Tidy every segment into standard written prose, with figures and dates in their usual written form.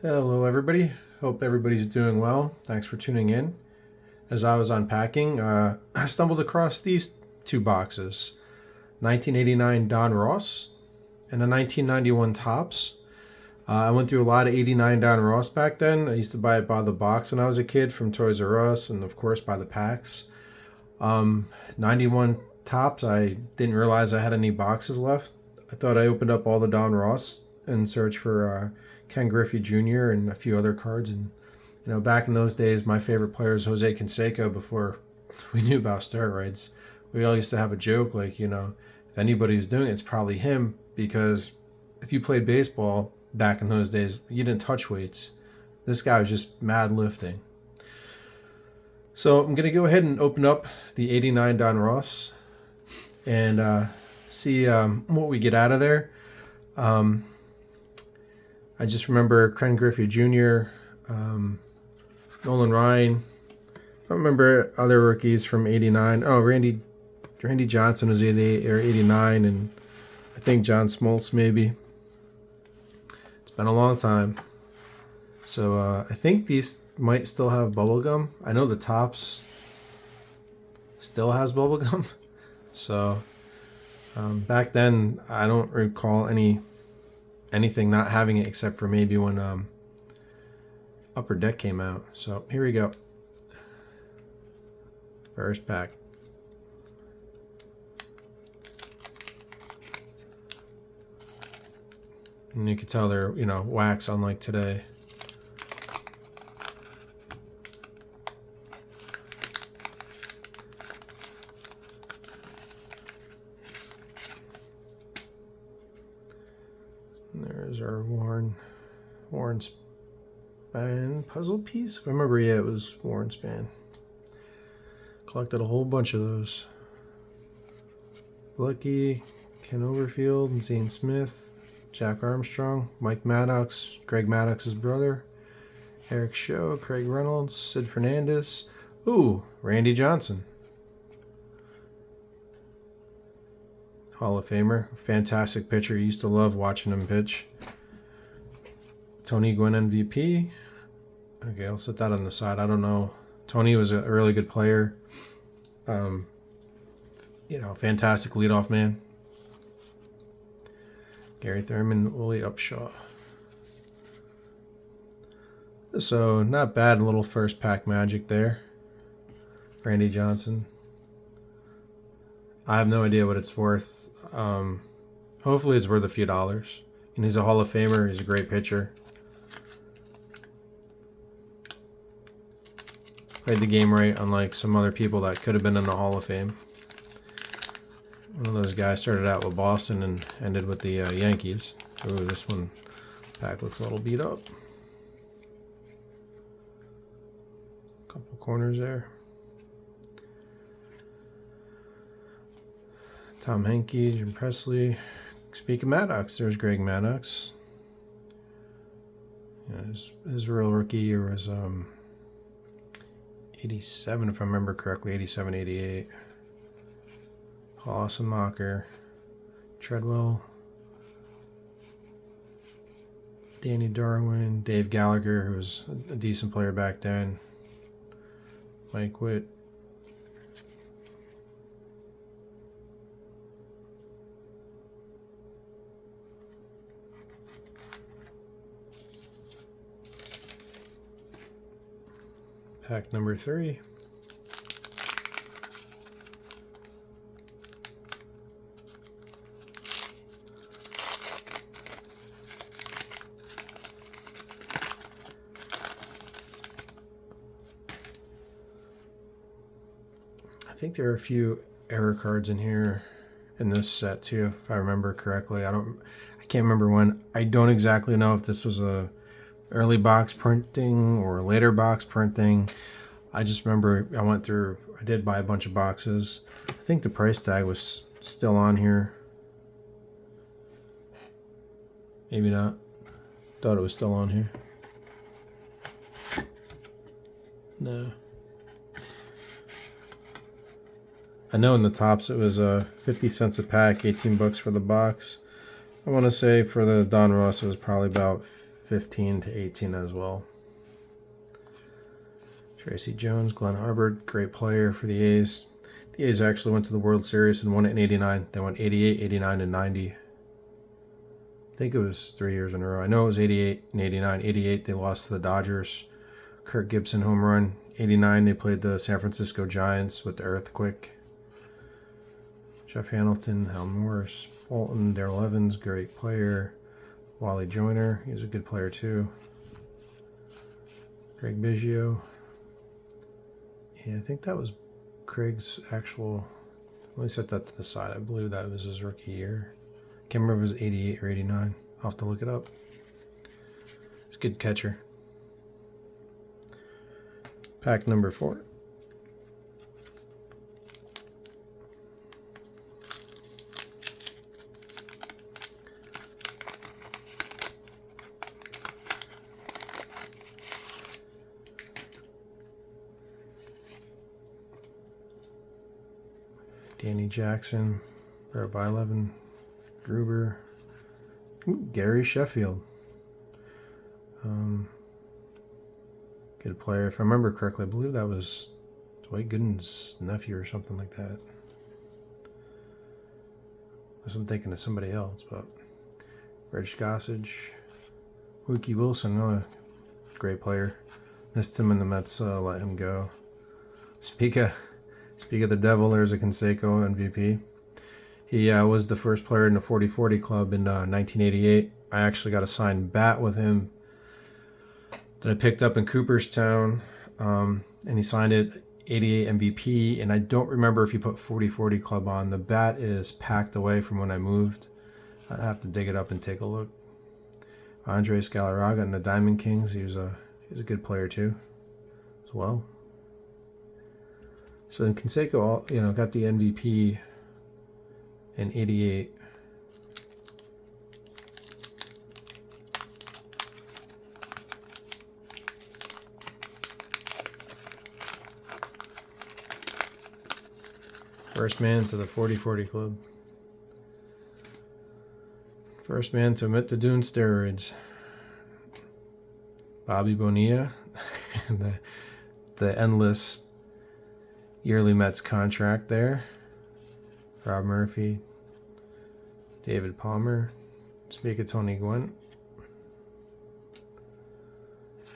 Hello everybody, hope everybody's doing well. Thanks for tuning in. As I was unpacking, I stumbled across these two boxes, 1989 Donruss and a 1991 Topps. I went through a lot of 89 Donruss back then. I used to buy it by the box when I was a kid from Toys R Us and of course by the packs. 91 Topps, I didn't realize I had any boxes left. I thought I opened up all the Donruss in search for Ken Griffey Jr. and a few other cards. And back in those days, my favorite player was Jose Canseco. Before we knew about steroids, we all used to have a joke like, if anybody was doing it, it's probably him, because if you played baseball back in those days, you didn't touch weights. This guy was just mad lifting. So I'm going to go ahead and open up the 89 Donruss and see what we get out of there. I just remember Ken Griffey Jr., Nolan Ryan. I don't remember other rookies from 89. Oh, Randy Johnson was 88 or 89, and I think John Smoltz maybe. It's been a long time. So I think these might still have bubblegum. I know the Topps still has bubblegum. So back then, I don't recall anything not having it except for maybe when Upper Deck came out. So here we go. First pack. And you can tell they're, wax, unlike today. There's our Warren Span puzzle piece. If I remember, yeah, it was Warren Span. Collected a whole bunch of those. Lucky, Ken Overfield, Zane Smith, Jack Armstrong, Mike Maddox, Greg Maddox's brother, Eric Show, Craig Reynolds, Sid Fernandez. Ooh, Randy Johnson. Hall of Famer, fantastic pitcher. Used to love watching him pitch. Tony Gwynn MVP. Okay, I'll set that on the side. I don't know. Tony was a really good player. Fantastic leadoff man. Gary Thurman, Willie Upshaw. So not bad, a little first pack magic there. Randy Johnson. I have no idea what it's worth. Hopefully it's worth a few dollars. And he's a Hall of Famer. He's a great pitcher. Played the game right, unlike some other people that could have been in the Hall of Fame. One of those guys started out with Boston and ended with the Yankees. Ooh, this one pack looks a little beat up. Couple corners there. Tom Henke, Jim Presley. Speaking of Maddox, there's Greg Maddox. Yeah, his real rookie year was 87, if I remember correctly, 87, 88. Paul Ossenmacher, Treadwell, Danny Darwin, Dave Gallagher, who was a decent player back then, Mike Witt. Pack number 3. I think there are a few error cards in here in this set too, if I remember correctly. I can't remember when. I don't exactly know if this was a early box printing or later box printing. I just remember I did buy a bunch of boxes. I think the price tag was still on here. Maybe not. Thought it was still on here. No. I know in the Topps it was 50 cents a pack, 18 bucks for the box. I want to say for the Donruss it was probably about 15 to 18 as well. Tracy Jones, Glenn Hubbard, great player for the A's. The A's actually went to the World Series and won it in 89. They went 88, 89, and 90. I think it was 3 years in a row. I know it was 88 and 89. 88, they lost to the Dodgers. Kirk Gibson home run. 89, they played the San Francisco Giants with the earthquake. Jeff Hamilton, Hal Morris, Bolton, Darrell Evans, great player. Wally Joyner, he was a good player too. Craig Biggio. Yeah, I think that was Craig's actual. Let me set that to the side. I believe that was his rookie year. Can't remember if it was 88 or 89. I'll have to look it up. He's a good catcher. Pack number 4. Danny Jackson, Brett Bylevin, Gruber, Gary Sheffield. Good player. If I remember correctly, I believe that was Dwight Gooden's nephew or something like that. Unless I'm thinking of somebody else, but Reg Gossage, Mookie Wilson, another great player. Missed him, and the Mets let him go. Speak of the devil, there's a Canseco MVP. He was the first player in the 40-40 club in 1988. I actually got a signed bat with him that I picked up in Cooperstown, and he signed it 88 MVP, and I don't remember if he put 40-40 club on. The bat is packed away from when I moved. I'd have to dig it up and take a look. Andres Galarraga and the Diamond Kings, he was a good player too, as well. So then Canseco, got the MVP in 88. First man to the 40-40 club. First man to admit to doing steroids. Bobby Bonilla, the endless yearly Mets contract there. Rob Murphy, David Palmer, speak of Tony Gwynn,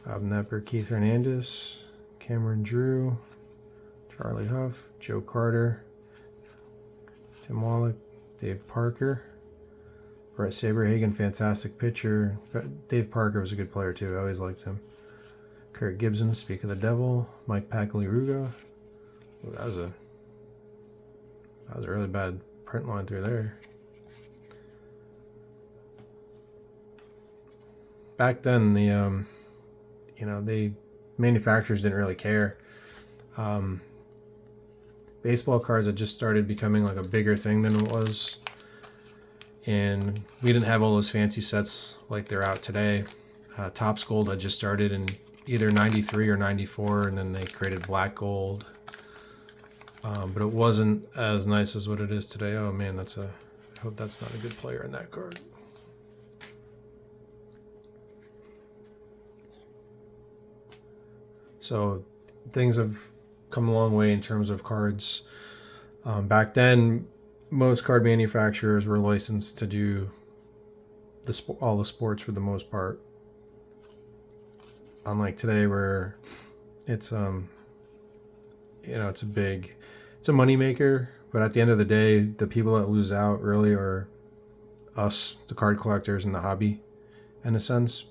Bob Knepper, Keith Hernandez, Cameron Drew, Charlie Huff, Joe Carter, Tim Wallach, Dave Parker, Brett Saberhagen, fantastic pitcher. Dave Parker was a good player too. I always liked him. Kurt Gibson, speak of the devil, Mike Pagliaruga. Ooh, that was a really bad print line through there. Back then, the manufacturers didn't really care. Baseball cards had just started becoming like a bigger thing than it was, and we didn't have all those fancy sets like they're out today. Topps Gold had just started in either 93 or 94, and then they created Black Gold. But it wasn't as nice as what it is today. Oh man, I hope that's not a good player in that card. So things have come a long way in terms of cards. Back then, most card manufacturers were licensed to do all the sports for the most part. Unlike today, where it's it's a moneymaker, but at the end of the day, the people that lose out really are us, the card collectors, and the hobby, in a sense.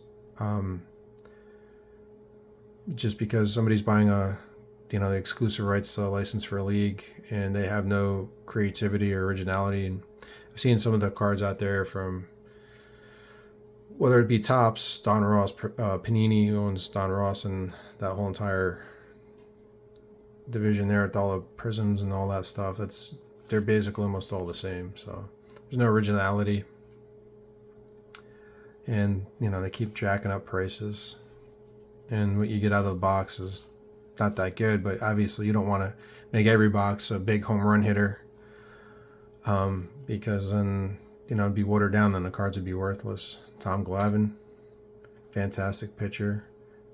Just because somebody's buying the exclusive rights to a license for a league, and they have no creativity or originality. And I've seen some of the cards out there from, whether it be Topps, Donruss, Panini, who owns Donruss, and that whole entire division there with all the prisms and all that stuff. They're basically almost all the same. So there's no originality, and they keep jacking up prices, and what you get out of the box is not that good. But obviously you don't want to make every box a big home run hitter, because then it'd be watered down, then the cards would be worthless. Tom Glavine, Fantastic pitcher.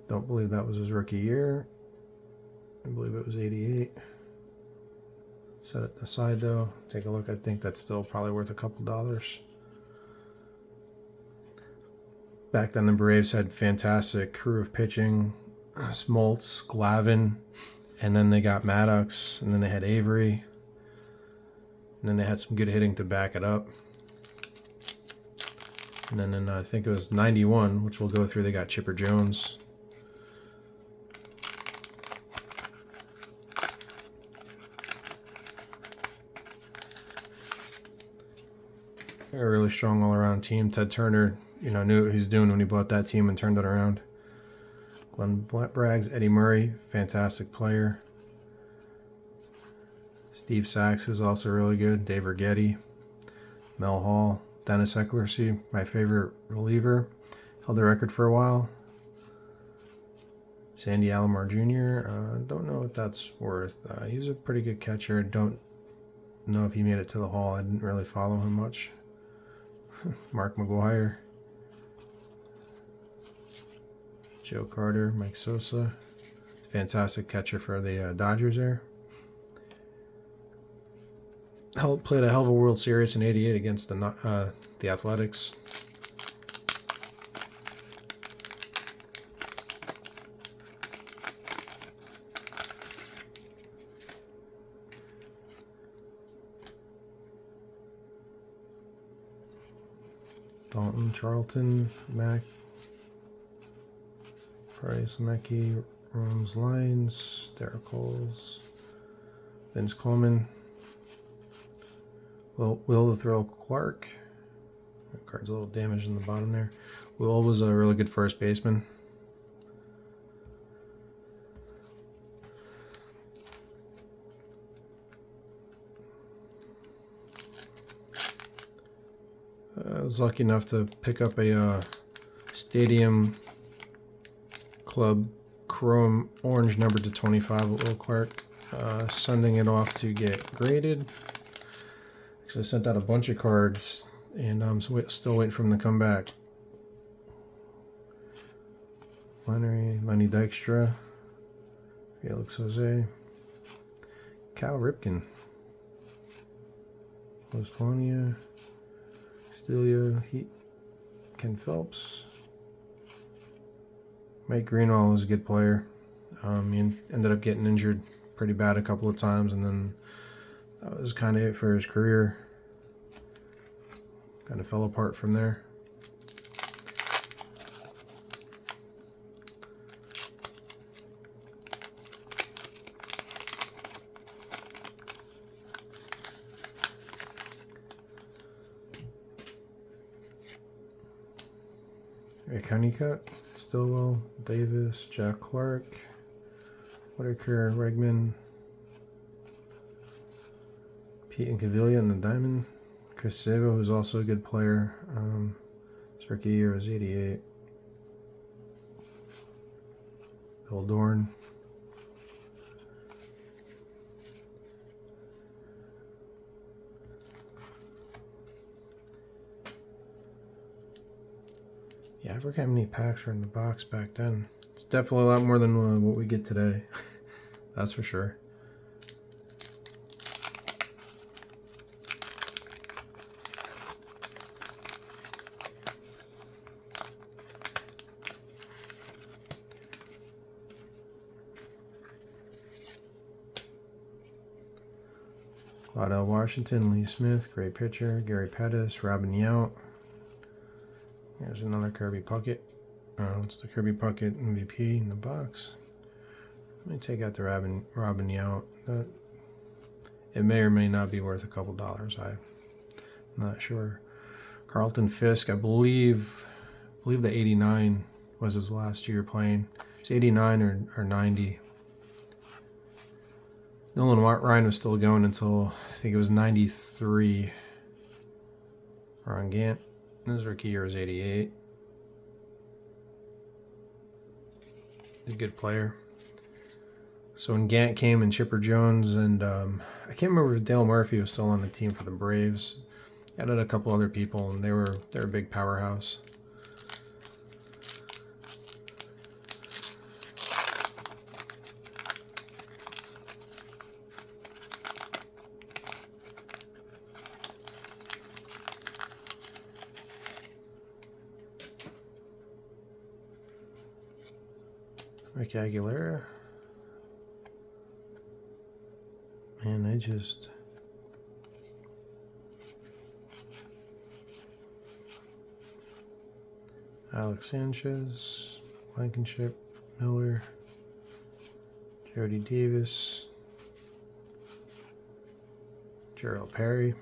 Don't believe that was his rookie year. I believe it was 88. Set it aside though. Take a look. I think that's still probably worth a couple dollars. Back then the Braves had fantastic crew of pitching. Smoltz, Glavine, and then they got Maddox, and then they had Avery. And then they had some good hitting to back it up. And then in, I think it was 91, which we'll go through, they got Chipper Jones. A really strong all-around team. Ted Turner, knew what he was doing when he bought that team and turned it around. Glenn Braggs, Eddie Murray, fantastic player. Steve Sachs, who's also really good. Dave Righetti, Mel Hall, Dennis Eckersley, my favorite reliever. Held the record for a while. Sandy Alomar Jr., don't know what that's worth. He's a pretty good catcher. Don't know if he made it to the Hall. I didn't really follow him much. Mark McGuire. Joe Carter, Mike Sosa. Fantastic catcher for the Dodgers there. Played a hell of a World Series in '88 against the Athletics. Dalton, Charlton, Mack, Price, Mackey, Rooms, Lines, Derek Coles, Vince Coleman, Will the Thrill Clark. That card's a little damaged in the bottom there. Will was a really good first baseman. I was lucky enough to pick up a Stadium Club Chrome Orange number to 25 with Will Clark. Sending it off to get graded. Actually, I sent out a bunch of cards, and I'm still waiting for them to come back. Lenny Dykstra, Felix Jose, Cal Ripken, Los Colonia, Castillo, Ken Phelps. Mike Greenwell was a good player. He ended up getting injured pretty bad a couple of times, and then that was kind of it for his career. Kind of fell apart from there. Rick Honeycutt, Stillwell, Davis, Jack Clark, Whitaker, Regman, Pete and Cavilla in the diamond. Chris Sabo, who's also a good player. His rookie year was 88. Bill Dorn. Yeah, I forget how many packs were in the box back then. It's definitely a lot more than what we get today. That's for sure. Claudel Washington, Lee Smith, great pitcher. Gary Pettis, Robin Yount. Here's another Kirby Puckett. It's the Kirby Puckett MVP in the box. Let me take out the Robin Yount. It may or may not be worth a couple dollars. I'm not sure. Carlton Fisk, I believe the 89 was his last year playing. It's 89 or 90. Nolan Ryan was still going until I think it was 93. Ron Gant, his rookie year was 88. A good player. So when Gant came and Chipper Jones and I can't remember if Dale Murphy was still on the team for the Braves. Added a couple other people, and they were a big powerhouse. Ricky Aguilera. Man, they just... Alex Sanchez, Blankenship, Miller, Jody Davis, Gerald Perry.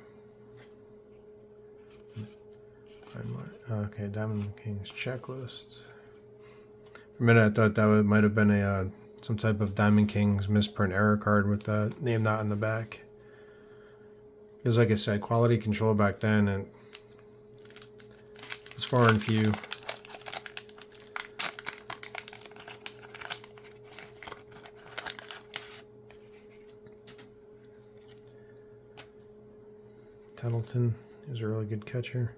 Okay, Diamond Kings checklist. For a minute, I thought that might have been a some type of Diamond Kings misprint error card with the name not in the back. Because, like I said, quality control back then, and it's far and few. Tettleton is a really good catcher.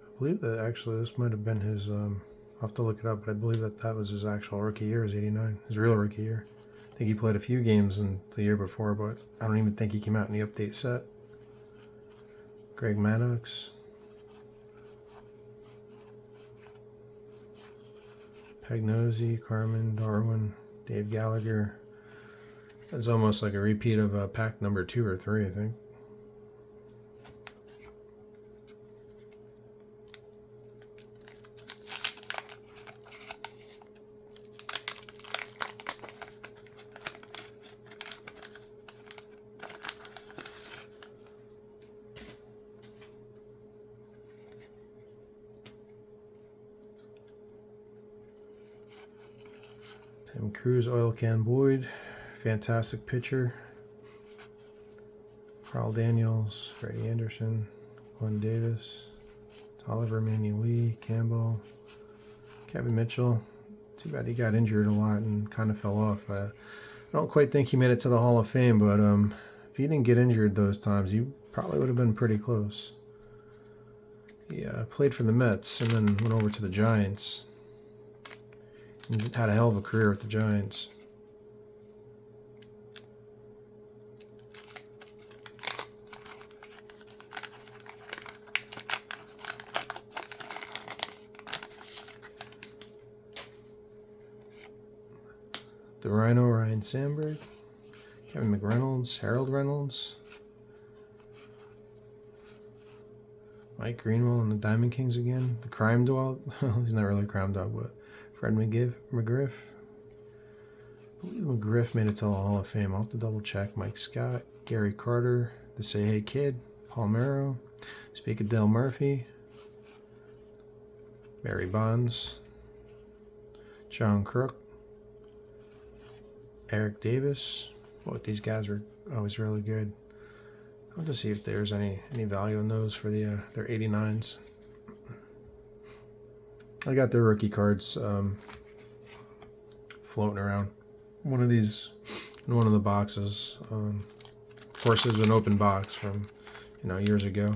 I believe that actually this might have been his, I'll have to look it up, but I believe that that was his actual rookie year, his 89, his real rookie year. I think he played a few games in the year before, but I don't even think he came out in the update set. Greg Maddox. Pagnosi, Carmen, Darwin, Dave Gallagher. It's almost like a repeat of pack number 2 or 3, I think. Tim Cruz, Oil Can Boyd. Fantastic pitcher. Carl Daniels, Freddie Anderson, Glenn Davis, Tolliver, Manny Lee, Campbell, Kevin Mitchell. Too bad he got injured a lot and kind of fell off. I don't quite think he made it to the Hall of Fame, but if he didn't get injured those times, he probably would have been pretty close. He played for the Mets and then went over to the Giants. And had a hell of a career with the Giants. The Rhino, Ryan Sandberg, Kevin McReynolds, Harold Reynolds, Mike Greenwell and the Diamond Kings again. The Crime Dog, he's not really a crime dog, but Fred McGriff. I believe McGriff made it to the Hall of Fame. I'll have to double check. Mike Scott, Gary Carter, the Say Hey Kid, Paul Merrow, Speak of Dale Murphy, Barry Bonds, John Crook, Eric Davis. Both these guys were always really good. I'll have to see if there's any value in those for the their 89s. I got their rookie cards floating around. One of these in one of the boxes. Of course, there's an open box from years ago.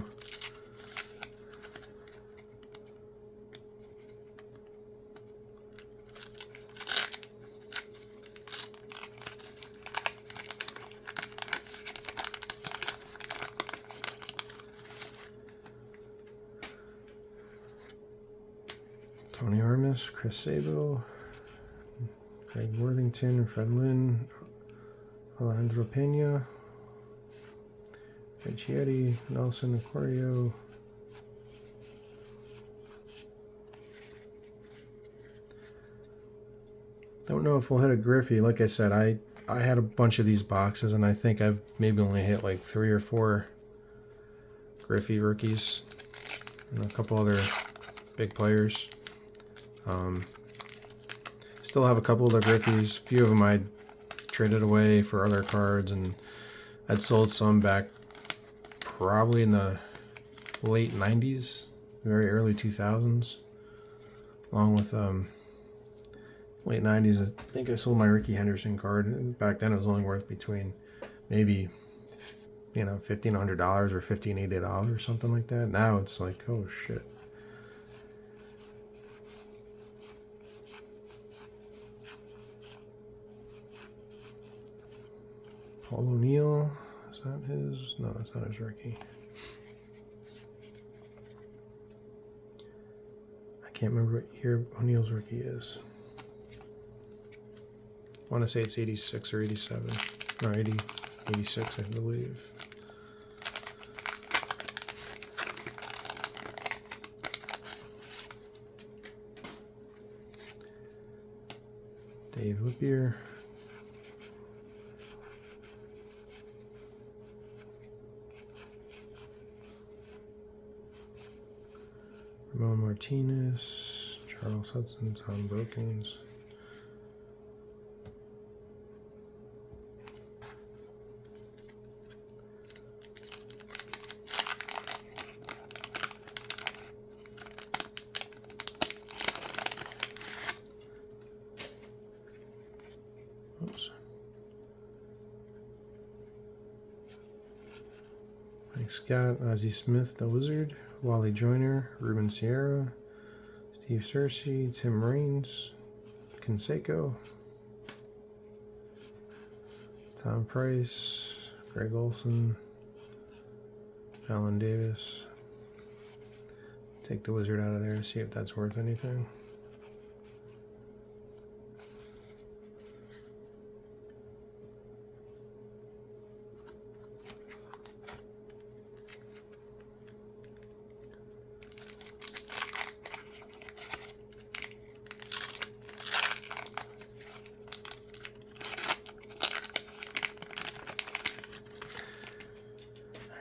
Tony Armas, Chris Sabo, Craig Worthington, Fred Lynn, Alejandro Pena, Ricciardi, Nelson Aquario, don't know if we'll hit a Griffey. Like I said, I had a bunch of these boxes, and I think I've maybe only hit like 3 or 4 Griffey rookies and a couple other big players. Still have a couple of the Griffies. A few of them I traded away for other cards, and I'd sold some back probably in the late 90s, very early 2000s, along with late 90s. I think I sold my Ricky Henderson card, and back then it was only worth between maybe $1,500 or $1,580, something like that. Now it's like, oh shit. Paul O'Neill, is that his? No, that's not his rookie. I can't remember what year O'Neill's rookie is. I want to say it's 86 or 87. No, 86, I believe. Dave Lippier. Ramon Martinez, Charles Hudson, Tom Brokens. Oops. Mike Scott, Ozzie Smith, the Wizard, Wally Joyner, Ruben Sierra, Steve Cersei, Tim Raines, Canseco, Tom Price, Greg Olson, Alan Davis. Take the Wizard out of there and see if that's worth anything.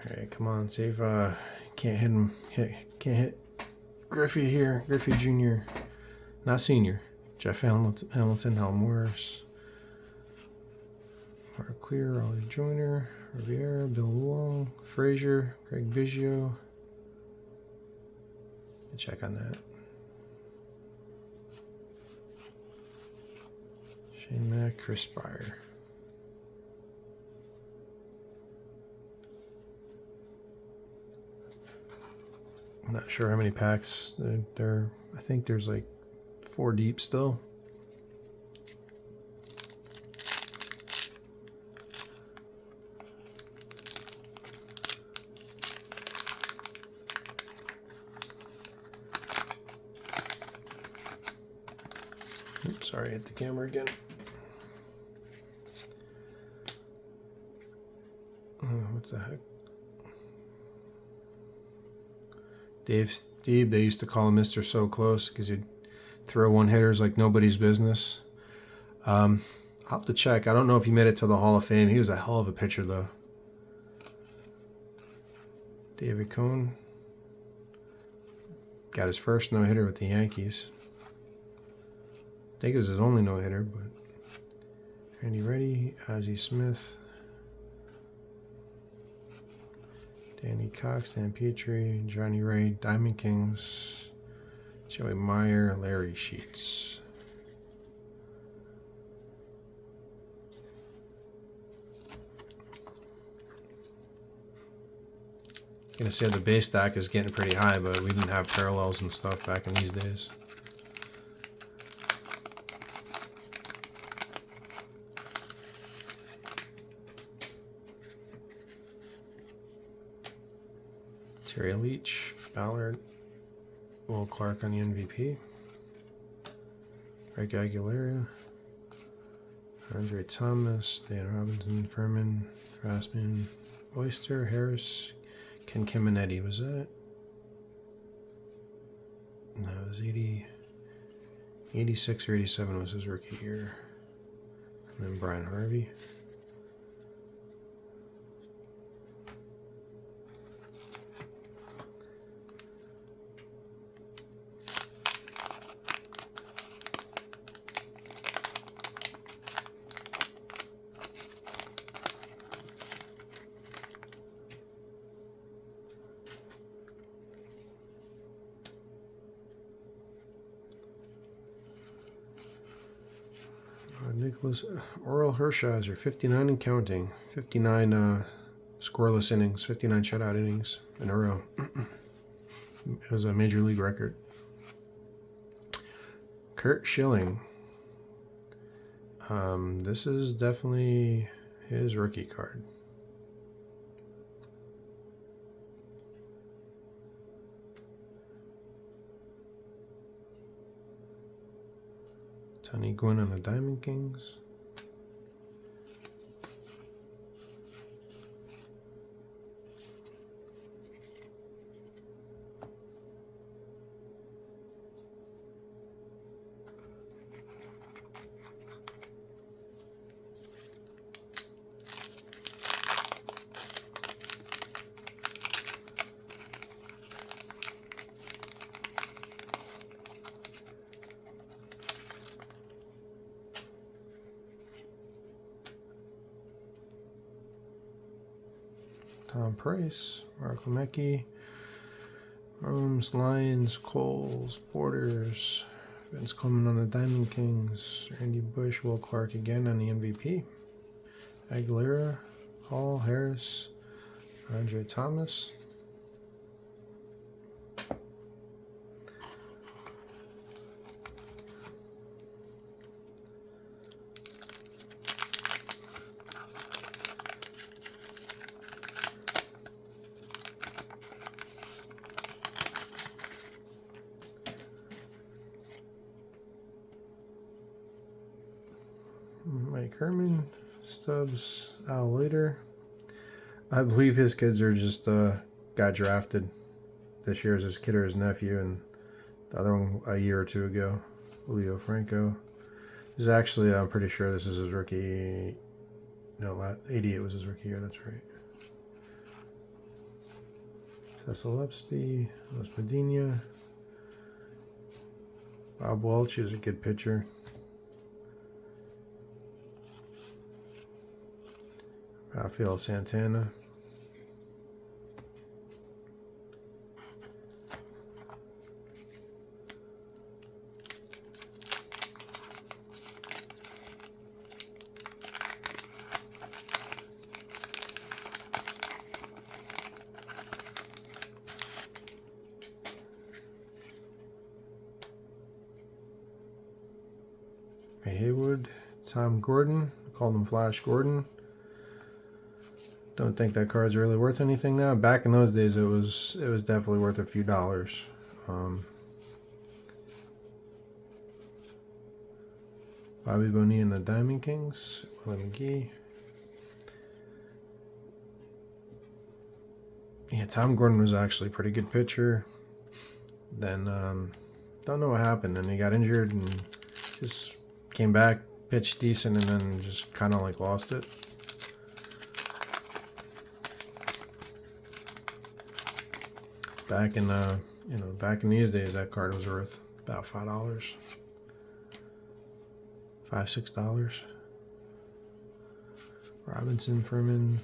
Alright, come on, see if can't hit him. Can't hit Griffey here. Griffey Jr. Not senior. Jeff Hamilton, Hal Morris, Mark Clear, Ollie Joyner, Riviera, Bill Long, Frazier, Greg Biggio. Check on that. Shane Mack, Chris Spire. I'm not sure how many packs there. I think there's like 4 deep still. Oops, sorry, I hit the camera again. What the heck? Steve, they used to call him Mr. So Close because he'd throw one-hitters like nobody's business. I'll have to check. I don't know if he made it to the Hall of Fame. He was a hell of a pitcher, though. David Cohn got his first no-hitter with the Yankees. I think it was his only no-hitter, but Randy Reddy, Ozzie Smith, Danny Cox, Dan Petrie, Johnny Ray, Diamond Kings, Joey Meyer, Larry Sheets. I'm gonna say the base stack is getting pretty high, but we didn't have parallels and stuff back in these days. Terry Leach, Ballard, Will Clark on the MVP, Greg Aguilera, Andre Thomas, Dan Robinson, Furman, Rassman, Oyster, Harris, Ken Caminetti. Was that? No, it was 86 or 87 was his rookie year. And then Brian Harvey. Nicholas Oral Hershiser, 59 and counting. 59 scoreless innings, 59 shutout innings in a row. It was a major league record. Kurt Schilling. This is definitely his rookie card. Sonny Gwynn on the Diamond Kings. Tom Price, Mark Lemecki, Rome's, Lions, Coles, Borders, Vince Coleman on the Diamond Kings, Randy Bush, Will Clark again on the MVP, Aguilera, Hall, Harris, Andre Thomas. Mike Herman, Stubbs, Al Leiter. I believe his kids are just got drafted this year as his kid or his nephew, and the other one a year or two ago, Leo Franco. This is actually, I'm pretty sure this is his rookie. No, 88 was his rookie year. That's right. Cecil Epsby, Los Medina, Bob Welch is a good pitcher. Rafael Santana. Ray Haywood, Tom Gordon, I called him Flash Gordon. Don't think that card's really worth anything now. Back in those days, it was definitely worth a few dollars. Bobby Bonilla and the Diamond Kings, Willie McGee. Yeah, Tom Gordon was actually a pretty good pitcher. Then don't know what happened. Then he got injured and just came back, pitched decent, and then just kind of like lost it. Back in back in these days, that card was worth about $5, $6. Robinson, Furman,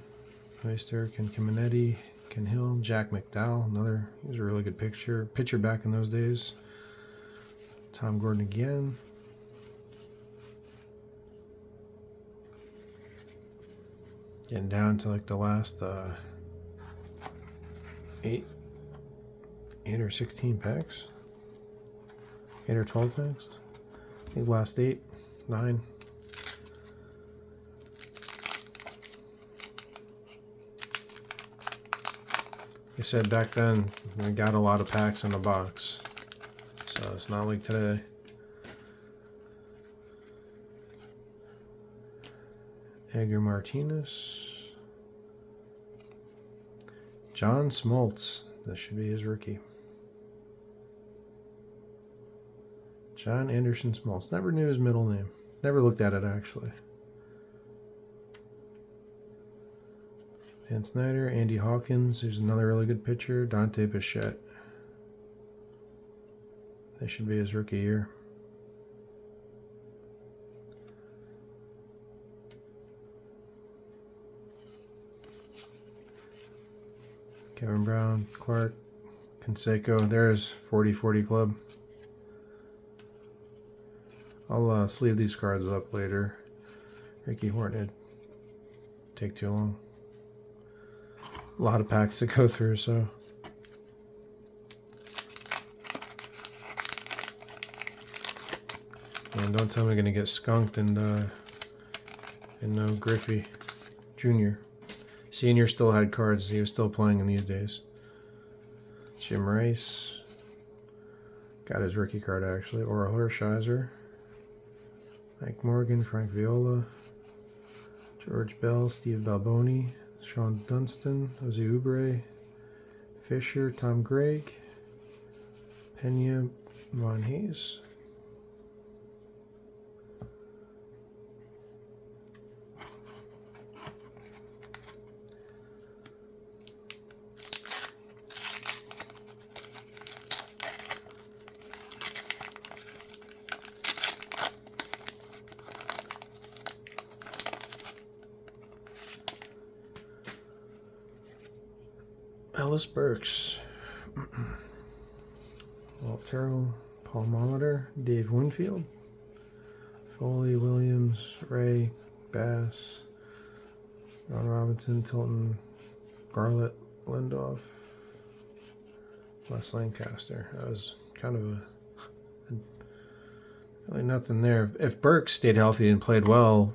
Meister, Ken Caminetti, Ken Hill, Jack McDowell, he was a really good pitcher back in those days. Tom Gordon again. Getting down to like the last 8 or 16 packs. 8 or 12 packs. I think last 8, 9. They said back then we got a lot of packs in the box, so it's not like today. Edgar Martinez, John Smoltz. This should be his rookie. John Anderson Smoltz. Never knew his middle name. Never looked at it actually. Dan Snyder, Andy Hawkins. There's another really good pitcher. Dante Bichette. This should be his rookie year. Kevin Brown, Clark, Canseco. There's 40-40 club. I'll sleeve these cards up later. Ricky Horton. Take too long. A lot of packs to go through, so. And don't tell me I'm gonna get skunked and Griffey Jr. Senior still had cards. He was still playing in these days. Jim Rice. Got his rookie card actually. Oral Hershiser. Mike Morgan, Frank Viola, George Bell, Steve Balboni, Sean Dunston, Jose Ubre, Fisher, Tom Gregg, Pena, Von Hayes. Ellis Burks, Walt Terrell, Paul Molitor, Dave Winfield, Foley, Williams, Ray, Bass, Ron Robinson, Tilton, Garlett, Lindoff, Wes Lancaster. That was kind of really nothing there. If Burks stayed healthy and played well,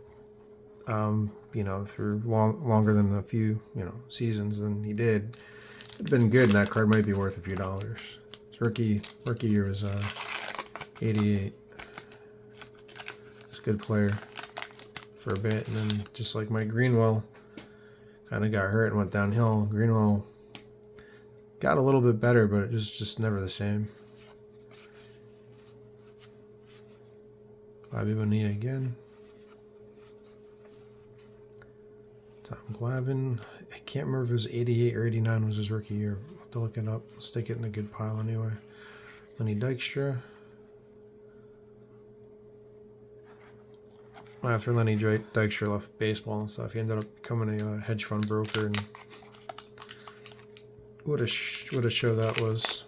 through longer than a few, seasons than he did, it'd been good, and that card might be worth a few dollars. His rookie year was 88. He's a good player for a bit, and then just like Mike Greenwell, kind of got hurt and went downhill. Greenwell got a little bit better, but it was just never the same. Bobby Bonilla again. Tom Glavine. I can't remember if it was 88 or 89 was his rookie year. I'll have to look it up. I'll stick it in a good pile anyway. Lenny Dykstra. After Lenny Dykstra left baseball and stuff, he ended up becoming a hedge fund broker, and what a show that was.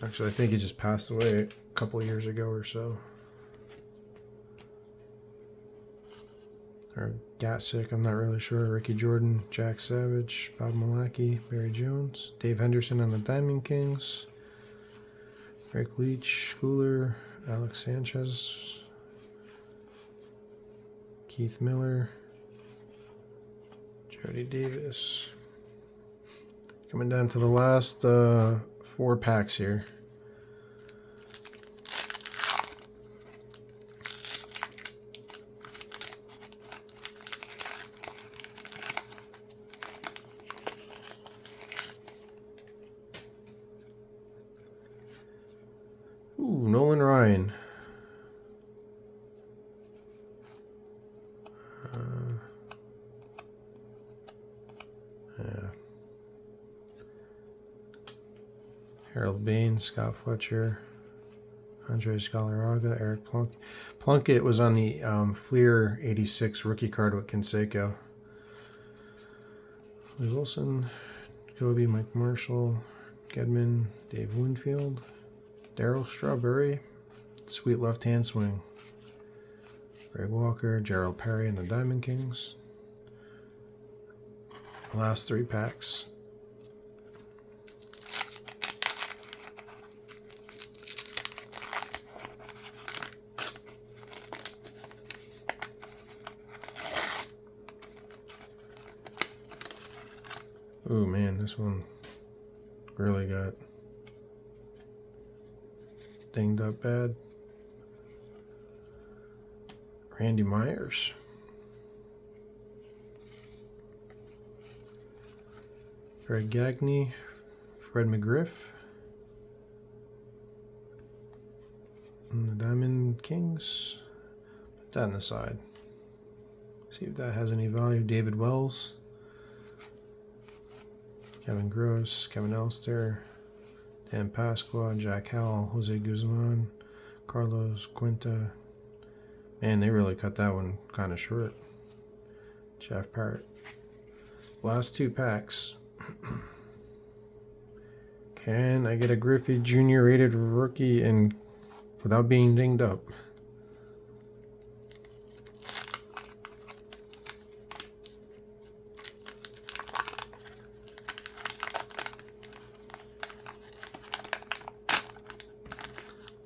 Actually, I think he just passed away a couple of years ago or so. Or got sick, I'm not really sure. Ricky Jordan, Jack Savage, Bob Malachy, Barry Jones, Dave Henderson on the Diamond Kings, Rick Leach, Schooler, Alex Sanchez, Keith Miller, Jody Davis. Coming down to the last 4 packs here. Ooh, Nolan Ryan. Yeah. Harold Baines, Scott Fletcher, Andre Scalaraga, Eric Plunkett was on the Fleer 86 rookie card with Canseco. Lee Wilson, Kobe, Mike Marshall, Gedman, Dave Winfield, Darryl Strawberry, sweet left-hand swing. Greg Walker, Gerald Perry, and the Diamond Kings. Last 3 packs. Oh man, this one really got dinged up bad. Randy Myers. Greg Gagne, Fred McGriff, and the Diamond Kings. Put that on the side. See if that has any value. David Wells, Kevin Gross, Kevin Elster, Dan Pasqua, Jack Howell, Jose Guzman, Carlos Quinta. Man, they really cut that one kind of short. Jeff Parrott. Last 2 packs. Can I get a Griffey Jr. rated rookie and without being dinged up?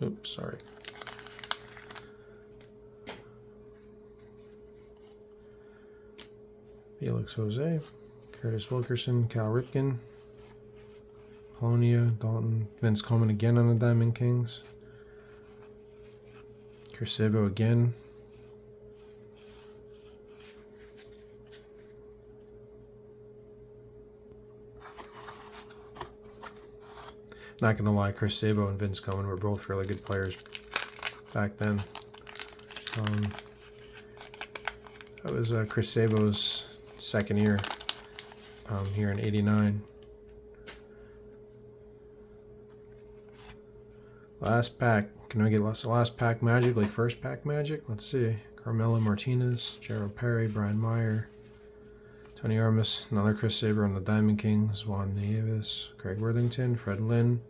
Oops, sorry. Felix Jose, Curtis Wilkerson, Cal Ripken, Polonia, Dalton, Vince Coleman again on the Diamond Kings, Chris Sabo again. Not going to lie, Chris Sabo and Vince Cohen were both really good players back then. That was Chris Sabo's second year here in '89. Last pack. Can I get last pack magic, like first pack magic? Let's see. Carmelo Martinez, Gerald Perry, Brian Meyer, Tony Armas, another Chris Sabo on the Diamond Kings, Juan Nieves, Craig Worthington, Fred Lynn,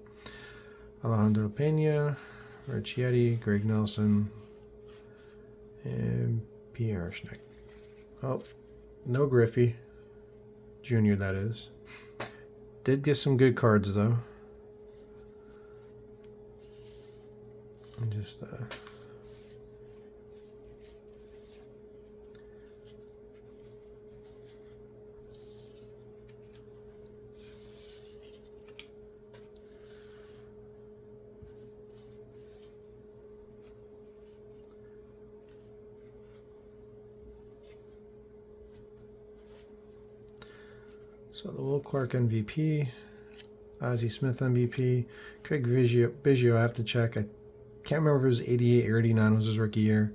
Alejandro Pena, Rich Yeti, Greg Nelson, and Pierre Schneck. Oh, no Griffey Jr., that is. Did get some good cards, though. And just so the Will Clark MVP, Ozzie Smith MVP, Craig Biggio, I have to check. I can't remember if it was 88 or 89 was his rookie year.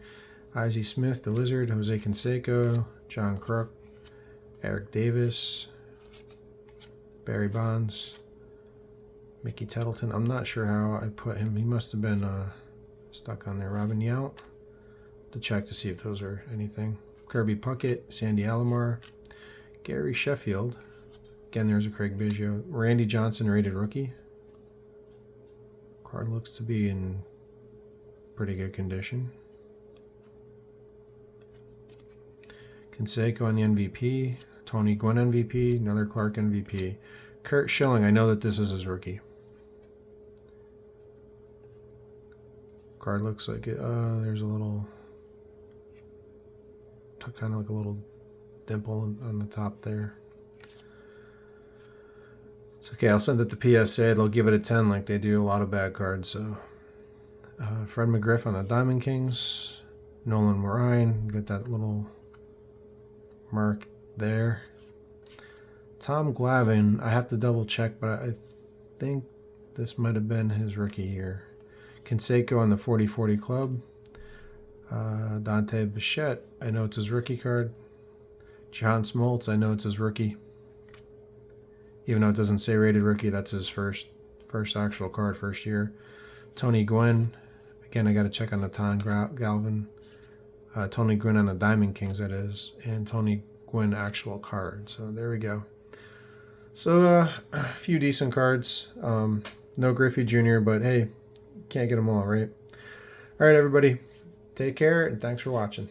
Ozzie Smith, the Lizard, Jose Canseco, John Kruk, Eric Davis, Barry Bonds, Mickey Tettleton. I'm not sure how I put him. He must have been stuck on there. Robin Yount. To check to see if those are anything. Kirby Puckett, Sandy Alomar, Gary Sheffield. Again, there's a Craig Biggio. Randy Johnson, rated rookie. Card looks to be in pretty good condition. Canseco on the MVP. Tony Gwynn MVP. Another Clark MVP. Kurt Schilling, I know that this is his rookie. Card looks like it. There's a little, kind of like a little dimple on the top there. It's okay, I'll send it to PSA. They'll give it a 10 like they do a lot of bad cards. So Fred McGriff on the Diamond Kings. Nolan Moraine, get that little mark there. Tom Glavine, I have to double check, but I think this might have been his rookie year. Canseco on the 40-40 Club. Dante Bichette, I know it's his rookie card. John Smoltz, I know it's his rookie. Even though it doesn't say rated rookie, that's his first actual card, first year. Tony Gwynn, again, I got to check on the Tom Galvin. Tony Gwynn on the Diamond Kings, that is. And Tony Gwynn actual card. So there we go. So a few decent cards. No Griffey Jr., but hey, can't get them all, right? All right, everybody. Take care, and thanks for watching.